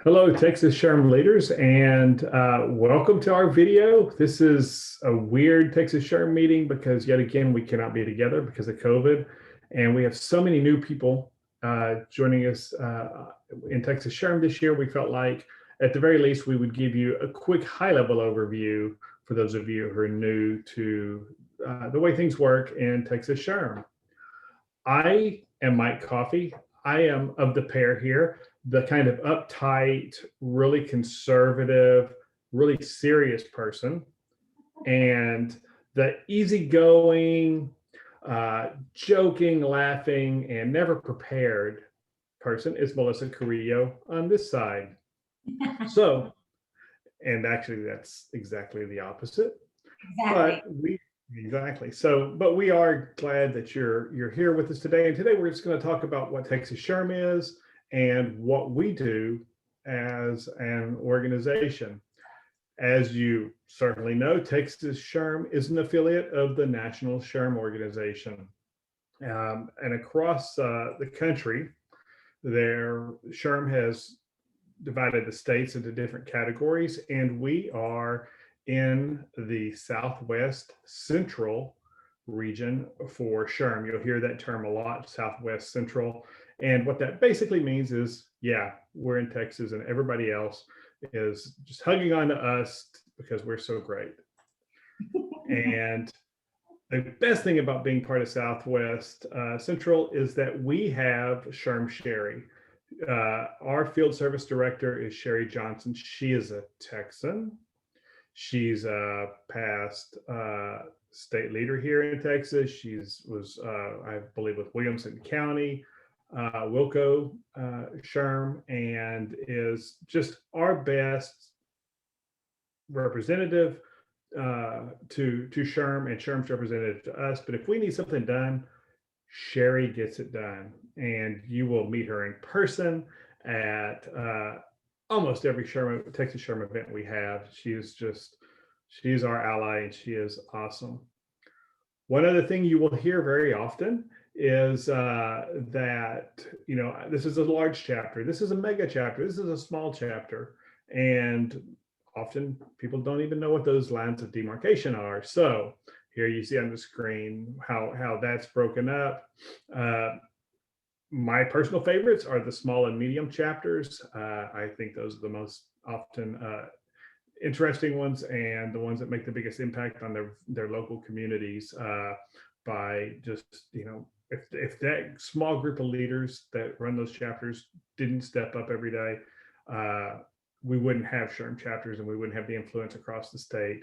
Hello, Texas SHRM leaders, and welcome to our video. This is a weird Texas SHRM meeting because yet again, we cannot be together because of COVID. And we have so many new people joining us in Texas SHRM this year. We felt like at the very least, we would give you a quick high-level overview for those of you who are new to the way things work in Texas SHRM. I am Mike Coffey. I am of the pair here, the kind of uptight, really conservative, really serious person, and the easygoing, joking, laughing, and never prepared person is Melissa Carrillo on this side. So, and actually that's exactly the opposite. Exactly. But we are glad that you're here with us today. And today we're just going to talk about what Texas SHRM is and what we do as an organization. As you certainly know, Texas SHRM is an affiliate of the National SHRM Organization. And across the country, SHRM has divided the states into different categories, and we are in the Southwest Central region for SHRM. You'll hear that term a lot, Southwest Central. And what that basically means is, yeah, we're in Texas and everybody else is just hugging on to us because we're so great. And the best thing about being part of Southwest Central is that we have SHRM Sherry. Our field service director is Sherry Johnson. She is a Texan. She's a past state leader here in Texas. Was I believe, with Williamson County, Wilco SHRM, and is just our best representative to SHRM, and SHRM's representative to us. But if we need something done, Sherry gets it done, and you will meet her in person at almost every Texas SHRM event we have. She's our ally, and she is awesome. One other thing you will hear very often is that, this is a large chapter, this is a mega chapter, this is a small chapter, and often people don't even know what those lines of demarcation are. So here you see on the screen how that's broken up. My personal favorites are the small and medium chapters. I think those are the most often interesting ones, and the ones that make the biggest impact on their local communities by just, if that small group of leaders that run those chapters didn't step up every day, we wouldn't have SHRM chapters, and we wouldn't have the influence across the state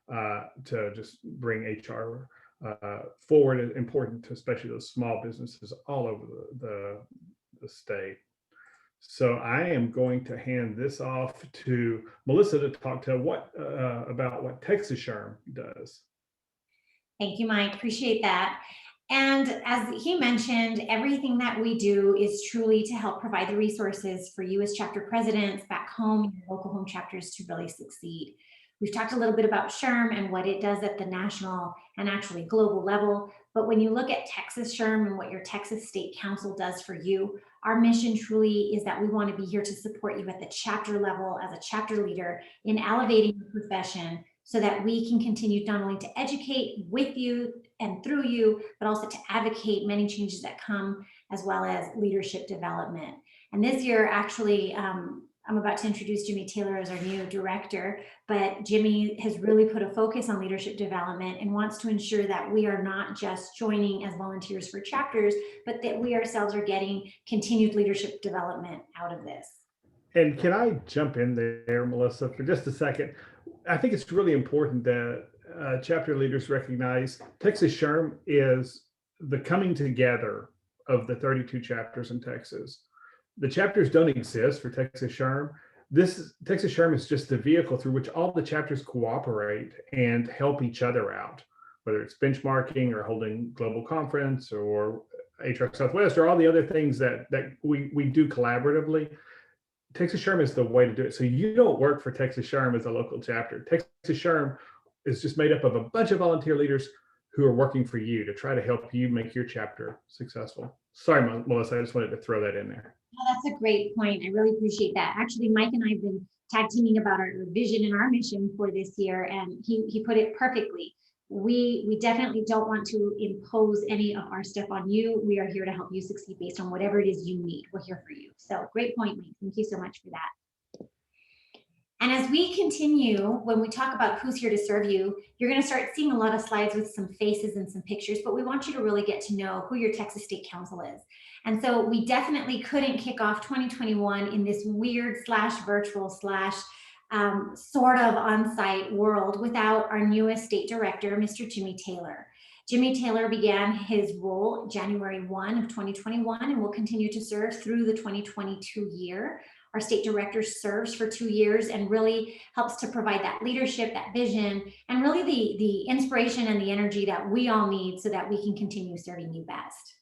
to just bring HR forward. Important to especially those small businesses all over the state. So I am going to hand this off to Melissa to talk to about what Texas SHRM does. Thank you, Mike. Appreciate that. And as he mentioned, everything that we do is truly to help provide the resources for you as chapter presidents back home in your local home chapters to really succeed. We've talked a little bit about SHRM and what it does at the national and actually global level. But when you look at Texas SHRM and what your Texas State Council does for you, our mission truly is that we want to be here to support you at the chapter level as a chapter leader in elevating the profession so that we can continue not only to educate with you and through you, but also to advocate many changes that come, as well as leadership development. And this year, actually, I'm about to introduce Jimmy Taylor as our new director, but Jimmy has really put a focus on leadership development and wants to ensure that we are not just joining as volunteers for chapters, but that we ourselves are getting continued leadership development out of this. And can I jump in there, Melissa, for just a second? I think it's really important that chapter leaders recognize Texas SHRM is the coming together of the 32 chapters in Texas. The chapters don't exist for Texas SHRM. Texas SHRM is just the vehicle through which all the chapters cooperate and help each other out, whether it's benchmarking or holding global conference or HR Southwest or all the other things that we do collaboratively. Texas SHRM is the way to do it. So you don't work for Texas SHRM as a local chapter. Texas SHRM is just made up of a bunch of volunteer leaders who are working for you to try to help you make your chapter successful. Sorry, Melissa, I just wanted to throw that in there. No, That's a great point. I really appreciate that. Actually, Mike and I have been tag teaming about our vision and our mission for this year, and he put it perfectly. We definitely don't want to impose any of our stuff on you. We are here to help you succeed based on whatever it is you need. We're here for you. So great point, Mike. Thank you so much for that. And as we continue, when we talk about who's here to serve you, you're going to start seeing a lot of slides with some faces and some pictures, but we want you to really get to know who your Texas State Council is. And so we definitely couldn't kick off 2021 in this weird / virtual / sort of on-site world without our newest state director, Mr. Jimmy Taylor. Jimmy Taylor began his role January 1 of 2021 and will continue to serve through the 2022 year. Our state director serves for 2 years and really helps to provide that leadership, that vision, and really the inspiration and the energy that we all need so that we can continue serving you best.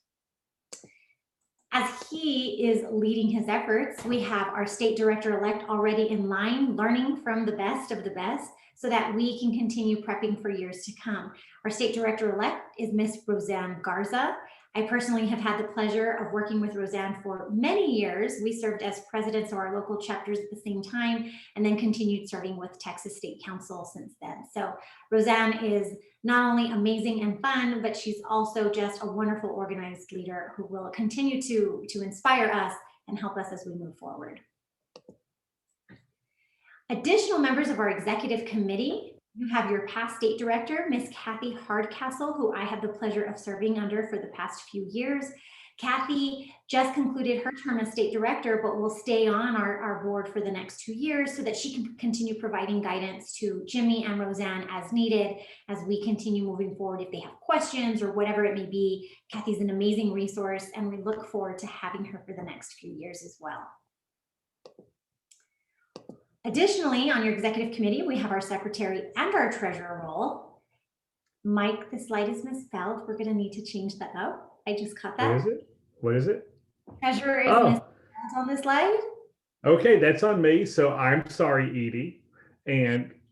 As he is leading his efforts, we have our state director-elect already in line, learning from the best of the best so that we can continue prepping for years to come. Our state director-elect is Miss Roseanne Garza. I personally have had the pleasure of working with Roseanne for many years. We served as presidents of our local chapters at the same time and then continued serving with Texas State Council since then. So Roseanne is not only amazing and fun, but she's also just a wonderful organized leader who will continue to inspire us and help us as we move forward. Additional members of our executive committee, you have your past state director, Miss Kathy Hardcastle, who I have the pleasure of serving under for the past few years. Kathy just concluded her term as state director, but will stay on our board for the next 2 years so that she can continue providing guidance to Jimmy and Roseanne as needed as we continue moving forward. If they have questions or whatever it may be, Kathy's an amazing resource and we look forward to having her for the next few years as well. Additionally, on your executive committee, we have our secretary and our treasurer role. Mike, the slide is misspelled. We're going to need to change that up. I just caught that. What is it? What is it? Treasurer is misspelled on the slide. Okay, that's on me. So I'm sorry, Edie.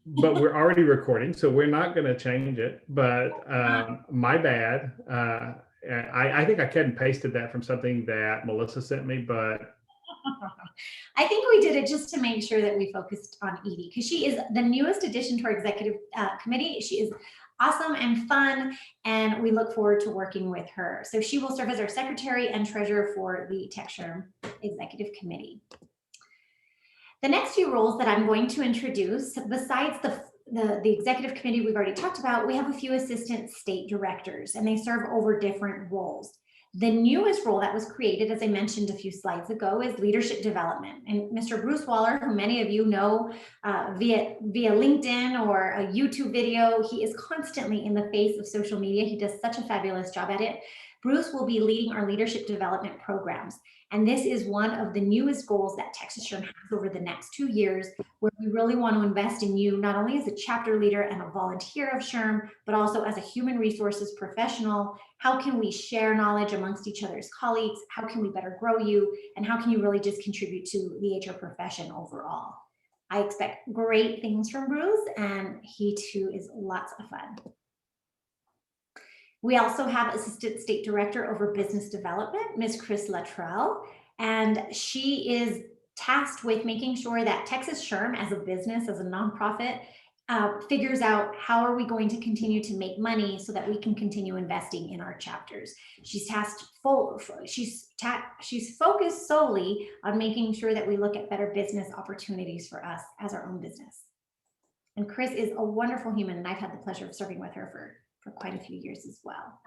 But we're already recording, so we're not going to change it. But my bad. I think I cut and pasted that from something that Melissa sent me, but I think we did it just to make sure that we focused on Edie because she is the newest addition to our executive committee. She is awesome and fun, and we look forward to working with her. So she will serve as our secretary and treasurer for the SHRM executive committee. The next few roles that I'm going to introduce, besides the executive committee we've already talked about, we have a few assistant state directors, and they serve over different roles. The newest role that was created, as I mentioned a few slides ago, is leadership development. And Mr. Bruce Waller, who many of you know via LinkedIn or a YouTube video, he is constantly in the face of social media. He does such a fabulous job at it. Bruce will be leading our leadership development programs. And this is one of the newest goals that Texas SHRM has over the next 2 years, where we really want to invest in you, not only as a chapter leader and a volunteer of SHRM, but also as a human resources professional. How can we share knowledge amongst each other's colleagues? How can we better grow you? And how can you really just contribute to the HR profession overall? I expect great things from Bruce, and he too is lots of fun. We also have Assistant State Director over Business Development, Ms. Chris Luttrell, and she is tasked with making sure that Texas SHRM as a business, as a nonprofit, figures out how are we going to continue to make money so that we can continue investing in our chapters. She's she's focused solely on making sure that we look at better business opportunities for us as our own business. And Chris is a wonderful human, and I've had the pleasure of serving with her for quite a few years as well.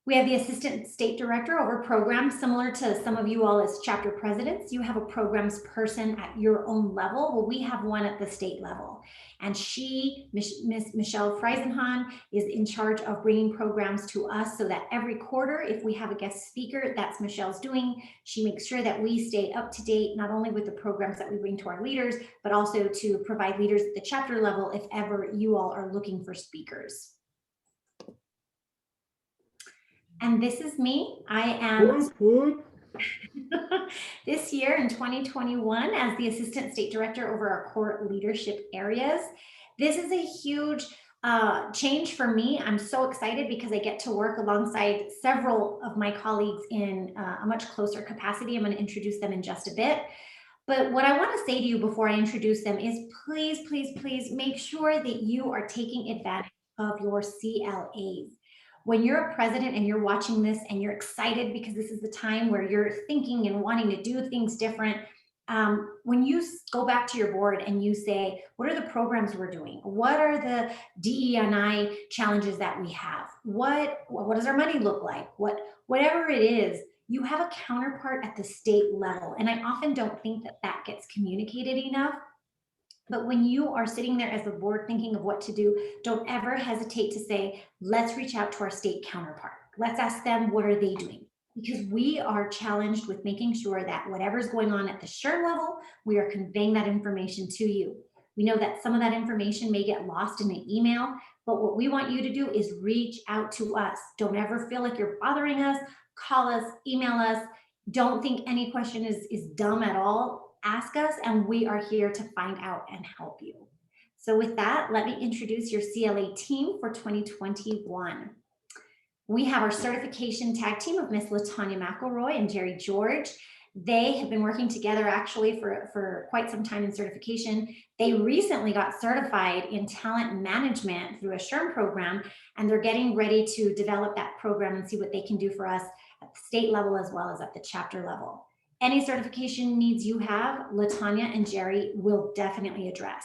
We have the Assistant State Director over programs. Similar to some of you all as chapter presidents, you have a programs person at your own level. Well, we have one at the state level. And she, Miss Michelle Freisenhahn, is in charge of bringing programs to us so that every quarter, if we have a guest speaker, that's Michelle's doing. She makes sure that we stay up to date, not only with the programs that we bring to our leaders, but also to provide leaders at the chapter level if ever you all are looking for speakers. And this is me. I am this year in 2021 as the Assistant State Director over our core leadership areas. This is a huge change for me. I'm so excited because I get to work alongside several of my colleagues in a much closer capacity. I'm going to introduce them in just a bit. But what I want to say to you before I introduce them is please, please, please make sure that you are taking advantage of your CLAs. When you're a president and you're watching this and you're excited because this is the time where you're thinking and wanting to do things different, when you go back to your board and you say, what are the programs we're doing? What are the DE&I challenges that we have? What does our money look like? Whatever it is, you have a counterpart at the state level. And I often don't think that that gets communicated enough. But when you are sitting there as a board thinking of what to do, don't ever hesitate to say, let's reach out to our state counterpart. Let's ask them, what are they doing? Because we are challenged with making sure that whatever's going on at the SHRM level, we are conveying that information to you. We know that some of that information may get lost in an email, but what we want you to do is reach out to us. Don't ever feel like you're bothering us. Call us, email us. Don't think any question is dumb at all. Ask us, and we are here to find out and help you. So with that, let me introduce your CLA team for 2021. We have our certification tag team of Miss LaTanya McElroy and Jerry George. They have been working together actually for quite some time in certification. They recently got certified in talent management through a SHRM program, and they're getting ready to develop that program and see what they can do for us at the state level as well as at the chapter level. Any certification needs you have, LaTanya and Jerry will definitely address.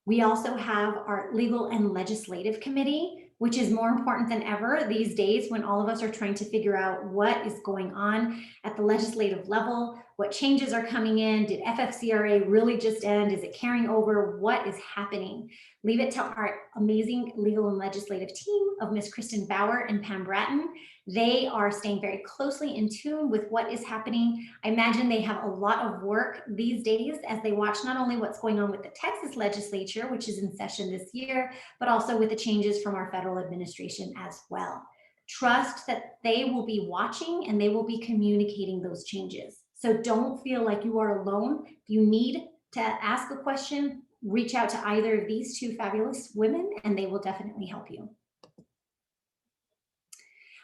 We also have our legal and legislative committee, which is more important than ever these days when all of us are trying to figure out what is going on at the legislative level, what changes are coming in, did FFCRA really just end, is it carrying over, what is happening? Leave it to our amazing legal and legislative team of Miss Kristen Bauer and Pam Bratton. They are staying very closely in tune with what is happening. I imagine they have a lot of work these days as they watch not only what's going on with the Texas legislature, which is in session this year, but also with the changes from our federal administration as well. Trust that they will be watching and they will be communicating those changes. So don't feel like you are alone. If you need to ask a question, reach out to either of these two fabulous women and they will definitely help you.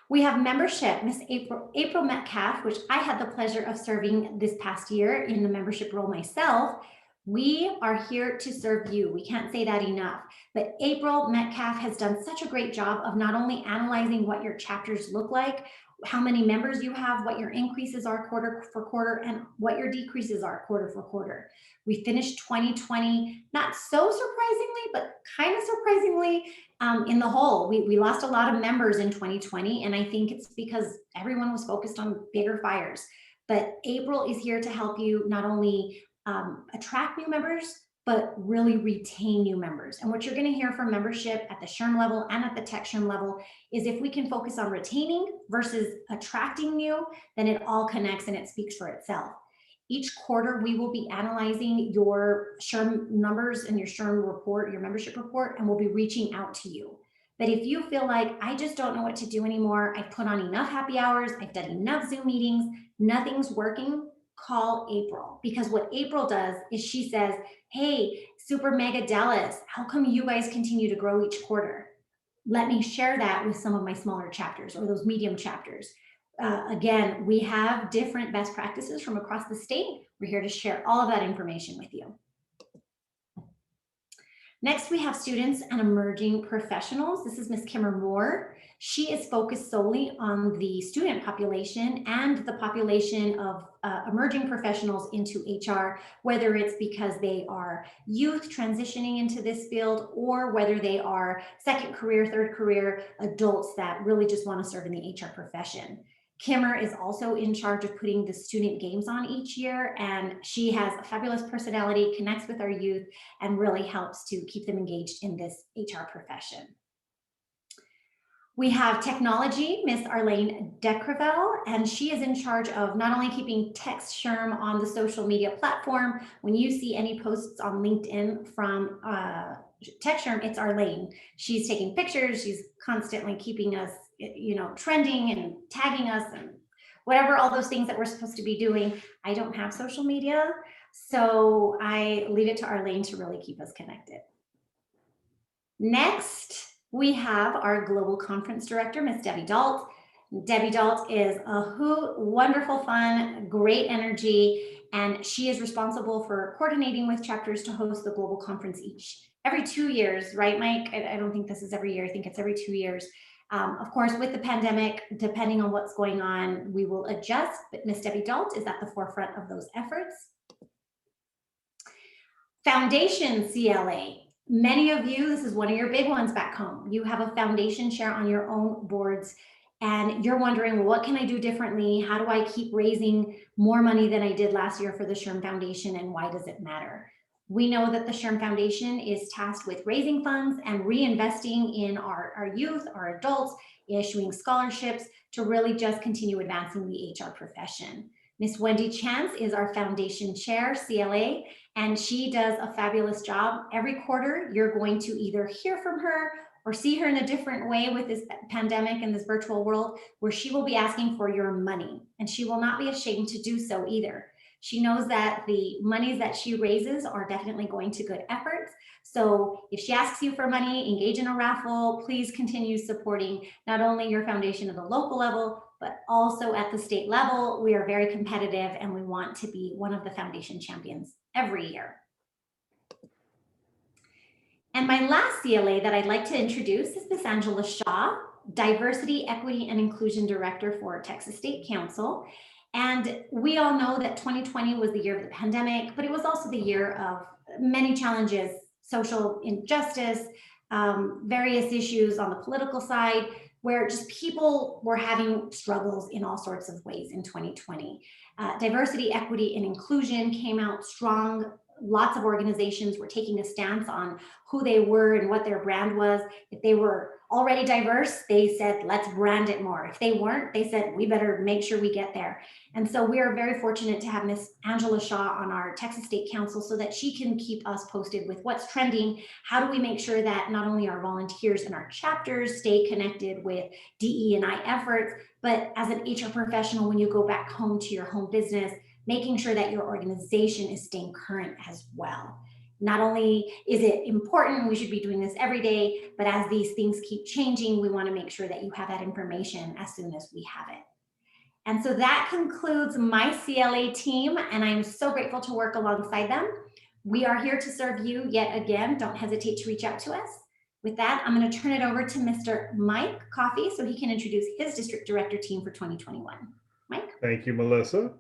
We have membership, Miss April Metcalf, which I had the pleasure of serving this past year in the membership role myself. We are here to serve you. We can't say that enough. But April Metcalf has done such a great job of not only analyzing what your chapters look like, how many members you have, what your increases are quarter for quarter, and what your decreases are quarter for quarter. We finished 2020, not so surprisingly, but kind of surprisingly, in the hole. We lost a lot of members in 2020, and I think it's because everyone was focused on bigger fires. But April is here to help you not only attract new members, but really retain new members. And what you're going to hear from membership at the SHRM level and at the Tech SHRM level is if we can focus on retaining versus attracting new, then it all connects and it speaks for itself. Each quarter, we will be analyzing your SHRM numbers and your SHRM report, your membership report, and we'll be reaching out to you. But if you feel like, I just don't know what to do anymore, I've put on enough happy hours, I've done enough Zoom meetings, nothing's working, call April. Because what April does is she says, hey, Super Mega Dallas, how come you guys continue to grow each quarter? Let me share that with some of my smaller chapters or those medium chapters. Again, we have different best practices from across the state. We're here to share all of that information with you. Next, we have students and emerging professionals. This is Miss Kimmer Moore. She is focused solely on the student population and the population of emerging professionals into HR, whether it's because they are youth transitioning into this field or whether they are second career, third career adults that really just want to serve in the HR profession. Kimmer is also in charge of putting the student games on each year, and she has a fabulous personality, connects with our youth, and really helps to keep them engaged in this HR profession. We have technology, Miss Arlene Decrevel, and she is in charge of not only keeping Text SHRM on the social media platform. When you see any posts on LinkedIn from Text SHRM, it's Arlene. She's taking pictures, she's constantly keeping us, trending and tagging us and whatever, all those things that we're supposed to be doing. I don't have social media, so I leave it to Arlene to really keep us connected. Next, we have our Global Conference Director, Miss Debbie Dalt. Debbie Dalt is a hoot, wonderful fun, great energy, and she is responsible for coordinating with chapters to host the global conference every 2 years, right, Mike? I don't think this is every year. I think it's every 2 years. Of course, with the pandemic, depending on what's going on, we will adjust, but Miss Debbie Dalt is at the forefront of those efforts. Foundation CLA. Many of you, this is one of your big ones back home. You have a foundation share on your own boards and you're wondering, well, what can I do differently? How do I keep raising more money than I did last year for the SHRM Foundation, and why does it matter? We know that the SHRM Foundation is tasked with raising funds and reinvesting in our youth, our adults, issuing scholarships to really just continue advancing the HR profession. Miss Wendy Chance is our foundation chair, CLA, and she does a fabulous job. Every quarter, you're going to either hear from her or see her in a different way with this pandemic and this virtual world, where she will be asking for your money, and she will not be ashamed to do so either. She knows that the monies that she raises are definitely going to good efforts. So if she asks you for money, engage in a raffle. Please continue supporting not only your foundation at the local level, but also at the state level. We are very competitive and we want to be one of the foundation champions every year. And my last CLA that I'd like to introduce is Miss Angela Shaw, Diversity, Equity, and Inclusion Director for Texas State Council. And we all know that 2020 was the year of the pandemic, but it was also the year of many challenges, social injustice, various issues on the political side, where just people were having struggles in all sorts of ways in 2020. Diversity, equity, and inclusion came out strong. Lots of organizations were taking a stance on who they were and what their brand was. If they were already diverse, they said, let's brand it more. If they weren't, they said, we better make sure we get there. And so we are very fortunate to have Miss Angela Shaw on our Texas State Council so that she can keep us posted with what's trending. How do we make sure that not only our volunteers and our chapters stay connected with DE&I efforts, but as an HR professional, when you go back home to your home business, making sure that your organization is staying current as well. Not only is it important, we should be doing this every day, but as these things keep changing, we want to make sure that you have that information as soon as we have it. And so that concludes my CLA team, and I'm so grateful to work alongside them. We are here to serve you yet again. Don't hesitate to reach out to us. With that, I'm going to turn it over to Mr. Mike Coffey so he can introduce his district director team for 2021. Mike? Thank you, Melissa.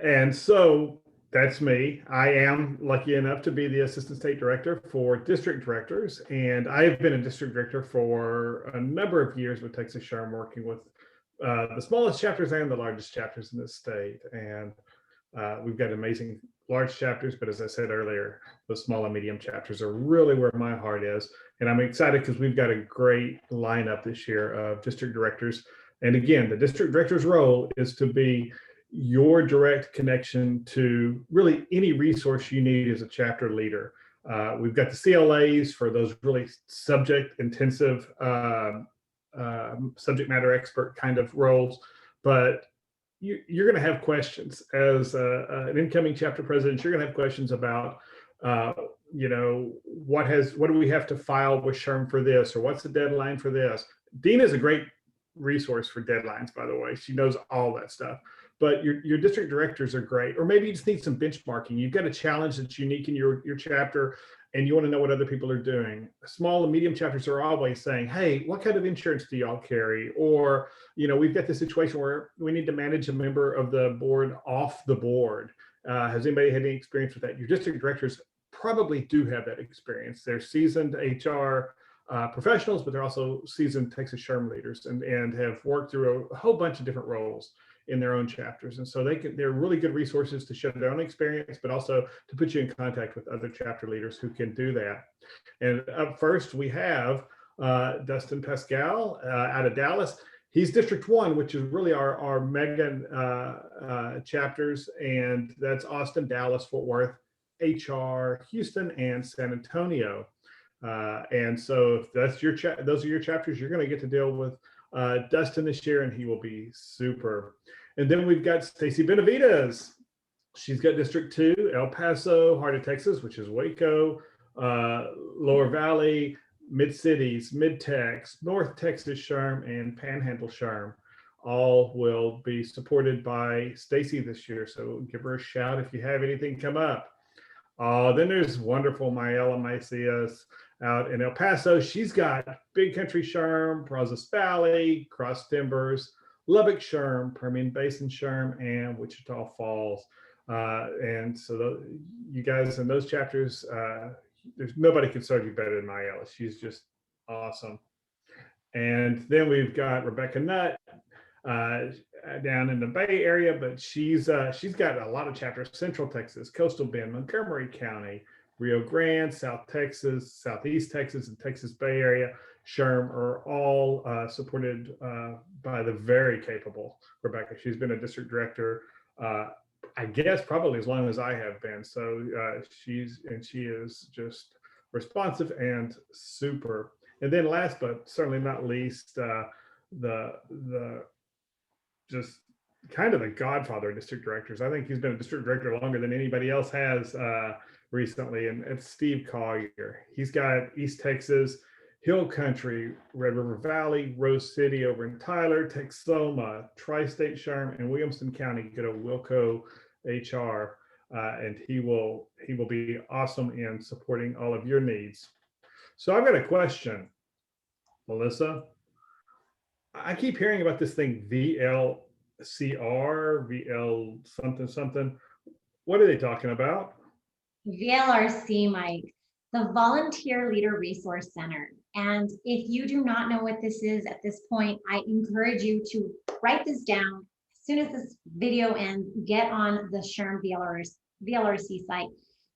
And so that's me. I am lucky enough to be the assistant state director for district directors. And I have been a district director for a number of years with Texas SHRM, working with the smallest chapters and the largest chapters in the state. And we've got amazing large chapters, but as I said earlier, the small and medium chapters are really where my heart is. And I'm excited because we've got a great lineup this year of district directors. And again, the district director's role is to be your direct connection to really any resource you need as a chapter leader. We've got the CLAs for those really subject intensive, subject matter expert kind of roles, but you're going to have questions as an incoming chapter president. You're going to have questions about, what do we have to file with SHRM for this, or what's the deadline for this? Dina is a great resource for deadlines, by the way. She knows all that stuff. But your district directors are great. Or maybe you just need some benchmarking. You've got a challenge that's unique in your chapter and you want to know what other people are doing. Small and medium chapters are always saying, hey, what kind of insurance do y'all carry? Or, we've got this situation where we need to manage a member of the board off the board. Has anybody had any experience with that? Your district directors probably do have that experience. They're seasoned HR professionals, but they're also seasoned Texas SHRM leaders and have worked through a whole bunch of different roles in their own chapters. And so they're really good resources to share their own experience, but also to put you in contact with other chapter leaders who can do that. And up first, we have Dustin Pascal out of Dallas. He's District 1, which is really our mega chapters, and that's Austin, Dallas, Fort Worth, HR, Houston, and San Antonio. And so if that's those are your chapters, you're going to get to deal with Dustin this year, and he will be super. And then we've got Stacy Benavides. She's got District 2, El Paso, Heart of Texas, which is Waco, Lower Valley, Mid-Cities, Mid-Tex, North Texas SHRM, and Panhandle SHRM all will be supported by Stacy this year. So give her a shout if you have anything come up. Then there's wonderful Mayela Macias out in El Paso. She's got Big Country SHRM, Brazos Valley, Cross Timbers, Lubbock SHRM, Permian Basin SHRM, and Wichita Falls. And so you guys in those chapters, there's nobody can serve you better than Mayela. She's just awesome. And then we've got Rebecca Nutt down in the Bay Area, but she's got a lot of chapters: Central Texas, Coastal Bend, Montgomery County, Rio Grande, South Texas, Southeast Texas, and Texas Bay Area. SHRM are all supported by the very capable Rebecca. She's been a district director, I guess, probably as long as I have been. So she is just responsive and super. And then last but certainly not least, the just kind of the godfather of district directors. I think he's been a district director longer than anybody else has recently, and it's Steve Collier. He's got East Texas, Hill Country, Red River Valley, Rose City over in Tyler, Texoma, Tri-State SHRM, and Williamson County. Go to Wilco HR, and he will be awesome in supporting all of your needs. So I've got a question, Melissa. I keep hearing about this thing, VLCR, VL something, something. What are they talking about? VLRC, Mike, the Volunteer Leader Resource Center. And if you do not know what this is at this point, I encourage you to write this down. As soon as this video ends, get on the SHRM VLRC site.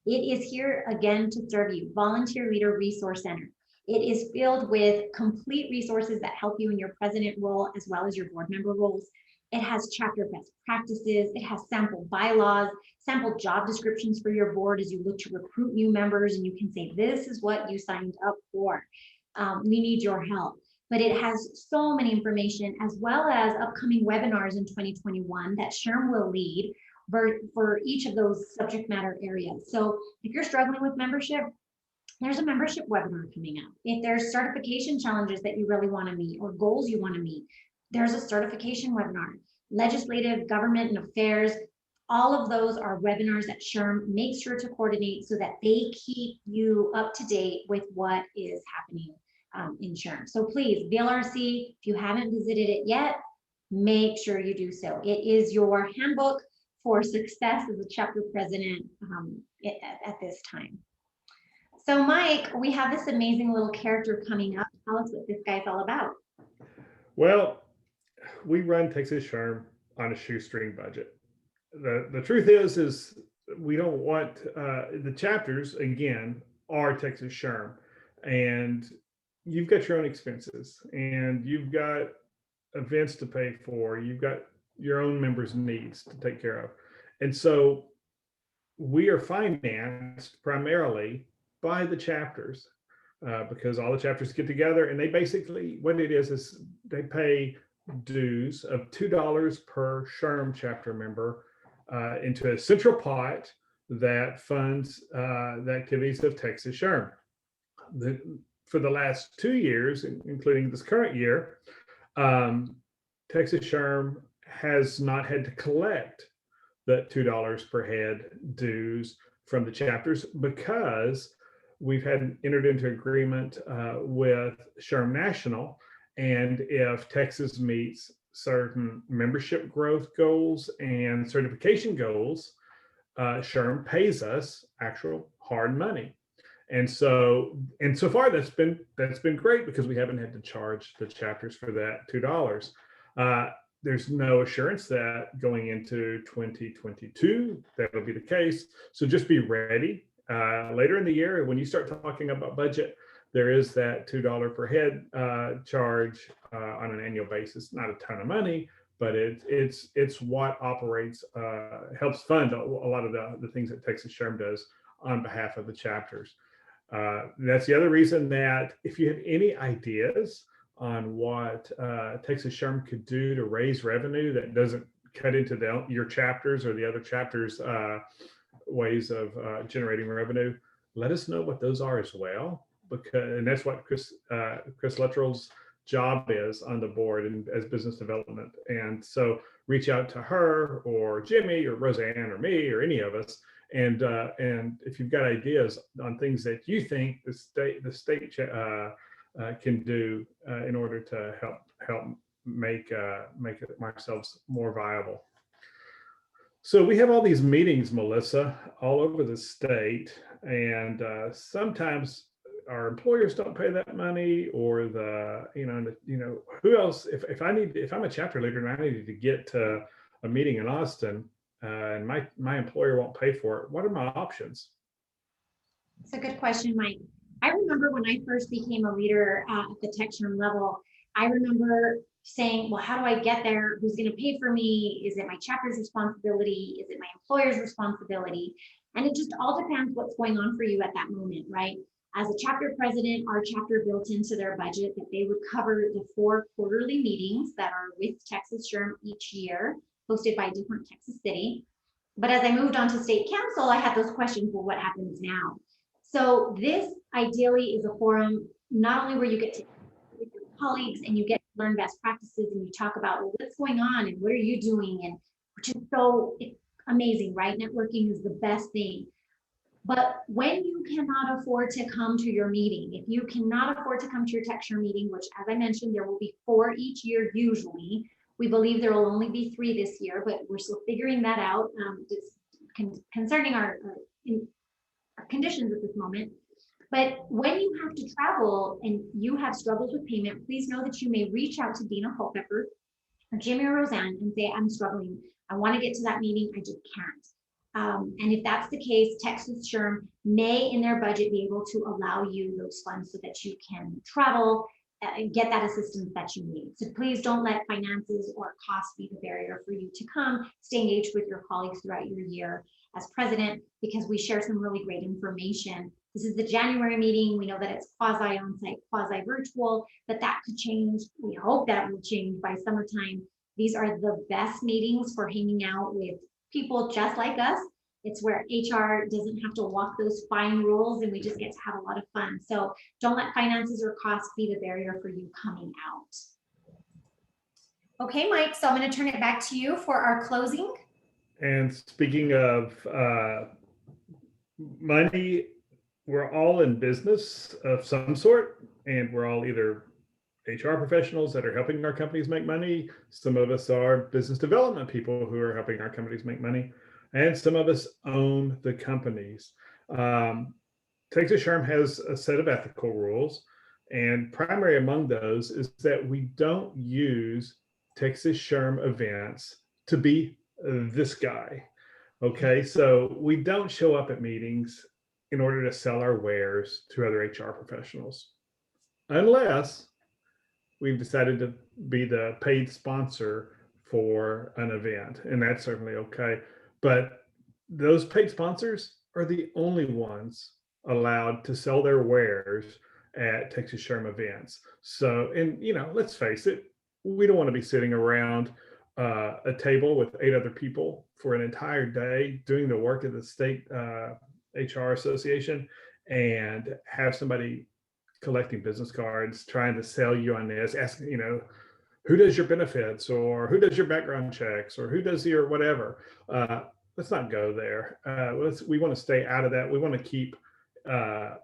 It is here again to serve you, Volunteer Leader Resource Center. It is filled with complete resources that help you in your president role as well as your board member roles. It has chapter best practices. It has sample bylaws, sample job descriptions for your board as you look to recruit new members, and you can say, this is what you signed up for. We need your help. But it has so many information, as well as upcoming webinars in 2021 that SHRM will lead for each of those subject matter areas. So if you're struggling with membership, there's a membership webinar coming up. If there's certification challenges that you really want to meet or goals you want to meet, there's a certification webinar. Legislative, government, and affairs, all of those are webinars that SHRM makes sure to coordinate so that they keep you up to date with what is happening in SHRM. So please, VLRC, if you haven't visited it yet, make sure you do so. It is your handbook for success as a chapter president at this time. So Mike, we have this amazing little character coming up. Tell us what this guy's all about. Well, we run Texas SHRM on a shoestring budget. The truth is we don't want the chapters, again, are Texas SHRM, and you've got your own expenses, and you've got events to pay for, you've got your own members' needs to take care of. And so we are financed primarily by the chapters because all the chapters get together, and they basically, what it is they pay dues of $2 per SHRM chapter member into a central pot that funds the activities of Texas SHRM. For the last 2 years, including this current year, Texas SHRM has not had to collect that $2 per head dues from the chapters because we've entered into agreement with SHRM National, and if Texas meets certain membership growth goals and certification goals, SHRM pays us actual hard money. And so far that's been great because we haven't had to charge the chapters for that $2. There's no assurance that going into 2022 that'll be the case. So just be ready. Later in the year, when you start talking about budget, there is that $2 per head charge on an annual basis. Not a ton of money, but it's what operates, helps fund a lot of the things that Texas SHRM does on behalf of the chapters. That's the other reason that if you have any ideas on what Texas SHRM could do to raise revenue that doesn't cut into your chapters or the other chapters' ways of generating revenue, let us know what those are as well, because, and that's what Chris Luttrell's job is on the board and as business development. And so reach out to her or Jimmy or Roseanne or me or any of us. And if you've got ideas on things that you think the state can do in order to help make ourselves more viable. So we have all these meetings, Melissa, all over the state, and sometimes our employers don't pay that money, or who else? If I'm a chapter leader and I needed to get to a meeting in Austin, and my employer won't pay for it, what are my options? It's a good question, Mike. I remember when I first became a leader at the SHRM level, I remember saying, well, how do I get there? Who's going to pay for me? Is it my chapter's responsibility? Is it my employer's responsibility? And it just all depends what's going on for you at that moment, right? As a chapter president, our chapter built into their budget that they would cover the 4 quarterly meetings that are with Texas SHRM each year, hosted by a different Texas city. But as I moved on to state council, I had those questions, well, what happens now? So this ideally is a forum, not only where you get to with your colleagues and you get to learn best practices and you talk about, well, what's going on and what are you doing, and which is so amazing, right? Networking is the best thing. But when you cannot afford to come to your meeting, if you cannot afford to come to your SHRM meeting, which as I mentioned, there will be 4 each year usually, we believe there will only be 3 this year, but we're still figuring that out concerning our conditions at this moment. But when you have to travel and you have struggles with payment, please know that you may reach out to Dina Culpepper or Jimmy or Roseanne and say, I'm struggling. I want to get to that meeting. I just can't. And if that's the case, Texas SHRM may in their budget be able to allow you those funds so that you can travel and get that assistance that you need. So please don't let finances or cost be the barrier for you to come. Stay engaged with your colleagues throughout your year as president, because we share some really great information. This is the January meeting. We know that it's quasi on-site, quasi virtual, but that could change. We hope that will change by summertime. These are the best meetings for hanging out with people just like us. It's where HR doesn't have to walk those fine rules and we just get to have a lot of fun. So don't let finances or costs be the barrier for you coming out. Okay, Mike, so I'm going to turn it back to you for our closing. And speaking of money, we're all in business of some sort, and we're all either HR professionals that are helping our companies make money. Some of us are business development people who are helping our companies make money, and some of us own the companies. Texas SHRM has a set of ethical rules, and primary among those is that we don't use Texas SHRM events to be this guy. Okay, so we don't show up at meetings in order to sell our wares to other HR professionals, unless we've decided to be the paid sponsor for an event, and that's certainly okay. But those paid sponsors are the only ones allowed to sell their wares at Texas SHRM events. So, and let's face it, we don't want to be sitting around a table with 8 other people for an entire day doing the work of the state HR association and have somebody collecting business cards, trying to sell you on this, asking, who does your benefits, or who does your background checks, or who does your whatever. Let's not go there. We want to stay out of that. We want to keep our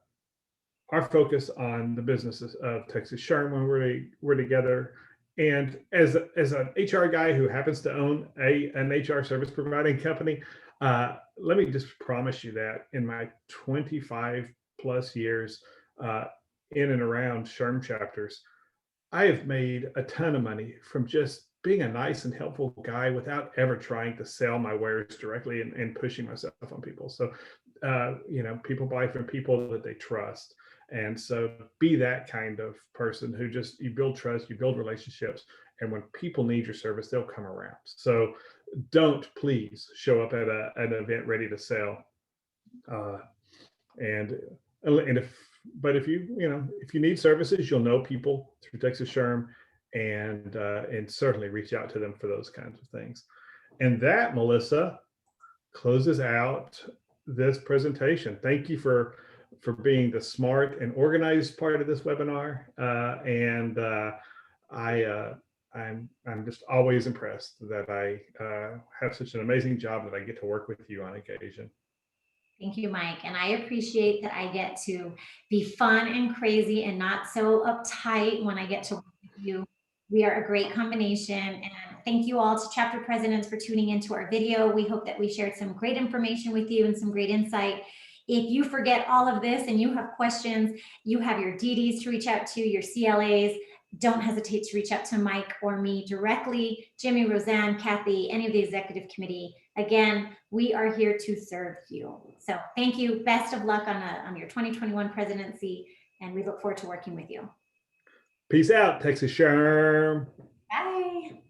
focus on the businesses of Texas SHRM when we're together. And as an HR guy who happens to own an HR service providing company, let me just promise you that in my 25 plus years in and around SHRM chapters, I have made a ton of money from just being a nice and helpful guy without ever trying to sell my wares directly and pushing myself on people. So, people buy from people that they trust. And so be that kind of person who just, you build trust, you build relationships, and when people need your service, they'll come around. So don't please show up at an event ready to sell. If you need services, you'll know people through Texas SHRM, and certainly reach out to them for those kinds of things. And that, Melissa, closes out this presentation. Thank you for for being the smart and organized part of this webinar. I'm just always impressed that I have such an amazing job that I get to work with you on occasion. Thank you, Mike. And I appreciate that I get to be fun and crazy and not so uptight when I get to work with you. We are a great combination. And thank you all to chapter presidents for tuning into our video. We hope that we shared some great information with you and some great insight. If you forget all of this and you have questions, you have your DDs to reach out to, your CLAs. Don't hesitate to reach out to Mike or me directly, Jimmy, Roseanne, Kathy, any of the executive committee. Again, we are here to serve you. So thank you. Best of luck on your 2021 presidency, and we look forward to working with you. Peace out, Texas SHRM. Bye.